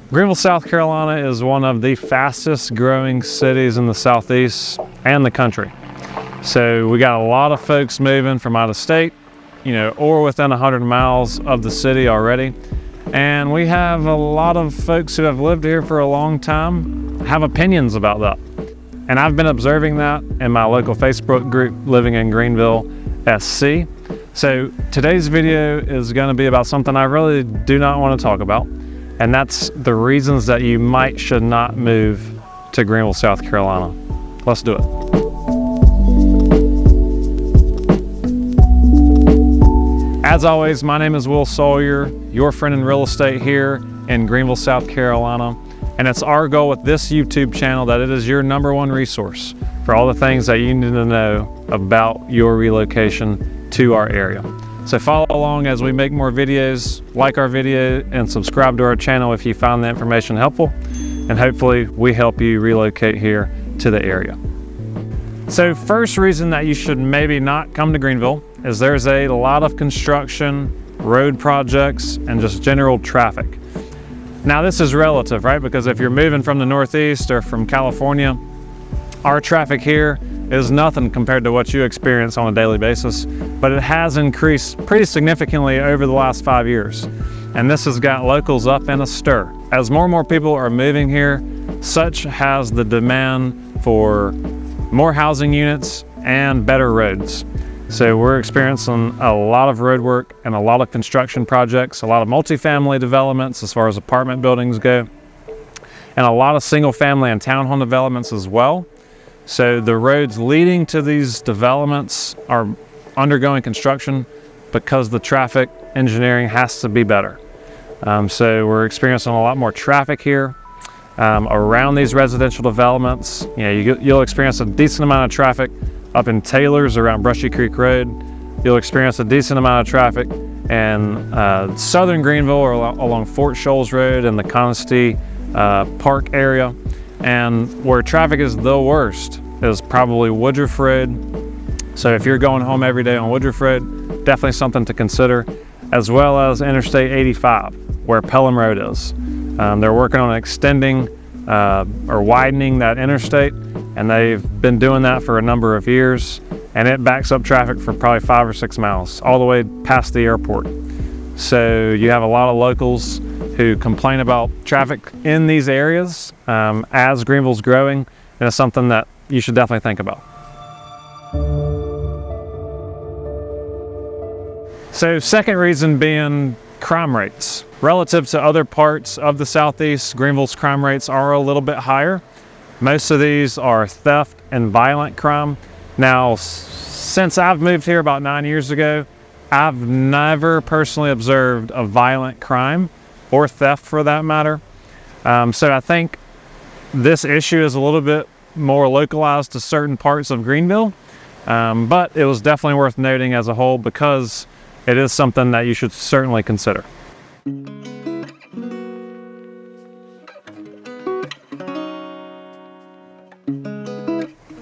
Greenville, South Carolina is one of the fastest growing cities in the Southeast and the country. So we got a lot of folks moving from out of state, or within 100 miles of the city already. And we have a lot of folks who have lived here for a long time have opinions about that. And I've been observing that in my local Facebook group, Living in Greenville SC. So today's video is going to be about something I really do not want to talk about. And that's the reasons that you should not move to Greenville, South Carolina. Let's do it. As always, my name is Will Sawyer, your friend in real estate here in Greenville, South Carolina. And it's our goal with this YouTube channel that it is your #1 resource for all the things that you need to know about your relocation to our area. So follow along as we make more videos, like our video, and subscribe to our channel if you find the information helpful. And hopefully we help you relocate here to the area. So first reason that you should maybe not come to Greenville is there's a lot of construction, road projects, and just general traffic. Now this is relative, right? Because if you're moving from the Northeast or from California, our traffic here is nothing compared to what you experience on a daily basis, but it has increased pretty significantly over the last 5 years. And this has got locals up in a stir. As more and more people are moving here, such has the demand for more housing units and better roads. So we're experiencing a lot of road work and a lot of construction projects, a lot of multifamily developments as far as apartment buildings go, and a lot of single family and townhome developments as well. So the roads leading to these developments are undergoing construction because the traffic engineering has to be better. So we're experiencing a lot more traffic here around these residential developments. You'll experience a decent amount of traffic up in Taylor's around Brushy Creek Road. You'll experience a decent amount of traffic in southern Greenville or along Fort Shoals Road in the Conestee Park area. And where traffic is the worst is probably Woodruff Road. So if you're going home every day on Woodruff Road, definitely something to consider, as well as Interstate 85, where Pelham Road is. They're working on extending or widening that interstate, and they've been doing that for a number of years, and it backs up traffic for probably 5 or 6 miles, all the way past the airport. So you have a lot of locals who complain about traffic in these areas as Greenville's growing, and it's something that you should definitely think about. So second reason being crime rates. Relative to other parts of the Southeast, Greenville's crime rates are a little bit higher. Most of these are theft and violent crime. Now, since I've moved here about 9 years ago, I've never personally observed a violent crime or theft for that matter. So I think this issue is a little bit more localized to certain parts of Greenville, but it was definitely worth noting as a whole because it is something that you should certainly consider.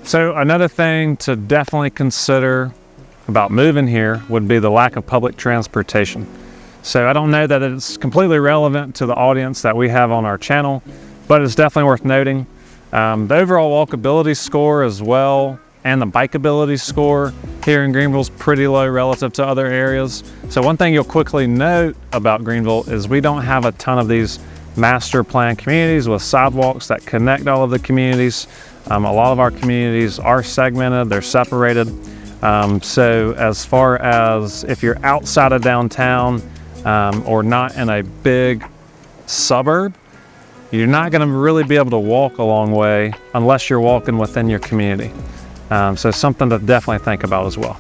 So another thing to definitely consider about moving here would be the lack of public transportation. So I don't know that it's completely relevant to the audience that we have on our channel, but it's definitely worth noting. The overall walkability score as well, and the bikeability score here in Greenville is pretty low relative to other areas. So one thing you'll quickly note about Greenville is we don't have a ton of these master plan communities with sidewalks that connect all of the communities. A lot of our communities are segmented, they're separated. So as far as if you're outside of downtown or not in a big suburb, you're not gonna really be able to walk a long way unless you're walking within your community. So something to definitely think about as well.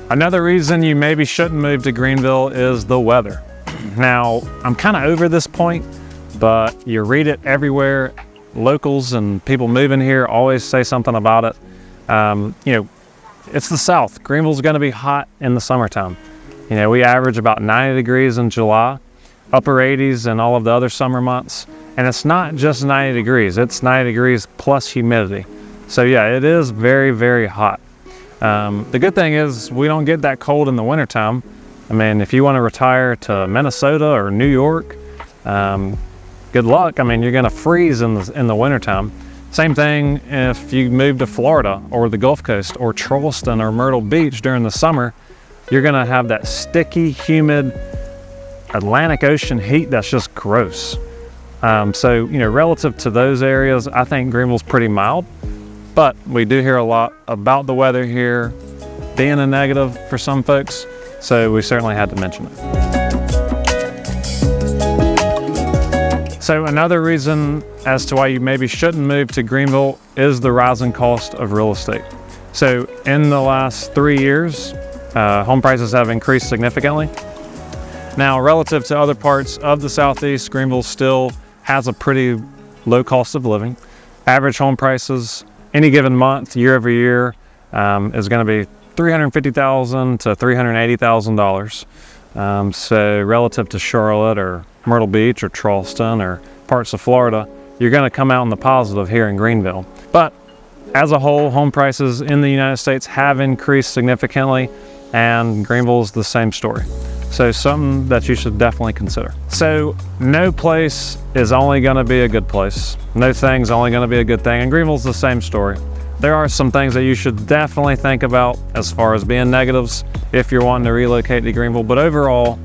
Another reason you maybe shouldn't move to Greenville is the weather. Now, I'm kind of over this point, but you read it everywhere. Locals and people moving here always say something about it. It's the South. Greenville's gonna be hot in the summertime. We average about 90 degrees in July, upper 80s in all of the other summer months. And it's not just 90 degrees, it's 90 degrees plus humidity. So yeah, it is very, very hot. The good thing is we don't get that cold in the wintertime. I mean, if you want to retire to Minnesota or New York, good luck. I mean, you're going to freeze in the wintertime. Same thing if you move to Florida or the Gulf Coast or Charleston or Myrtle Beach during the summer. You're going to have that sticky, humid Atlantic Ocean heat that's just gross. So, you know, relative to those areas, I think Greenville's pretty mild, but we do hear a lot about the weather here being a negative for some folks, so we certainly had to mention it. So another reason as to why you maybe shouldn't move to Greenville is the rising cost of real estate. So in the last 3 years, home prices have increased significantly. Now, relative to other parts of the Southeast, Greenville still has a pretty low cost of living. Average home prices any given month, year over year, is going to be $350,000 to $380,000. So relative to Charlotte or Myrtle Beach or Charleston or parts of Florida, you're going to come out in the positive here in Greenville. But as a whole, home prices in the United States have increased significantly, and Greenville's the same story. So something that you should definitely consider. So no place is only going to be a good place. No thing's only going to be a good thing, and Greenville's the same story. There are some things that you should definitely think about as far as being negatives if you're wanting to relocate to Greenville, but overall,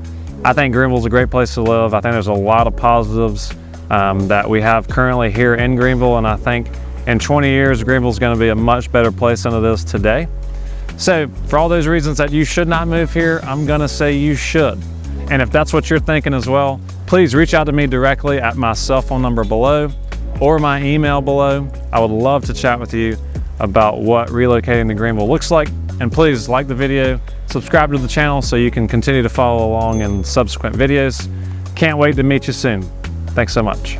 I think Greenville's a great place to live. I think there's a lot of positives that we have currently here in Greenville, and I think in 20 years, Greenville's going to be a much better place than it is today. So for all those reasons that you should not move here, I'm going to say you should. And if that's what you're thinking as well, please reach out to me directly at my cell phone number below or my email below. I would love to chat with you about what relocating to Greenville looks like. And please like the video, subscribe to the channel so you can continue to follow along in subsequent videos. Can't wait to meet you soon. Thanks so much.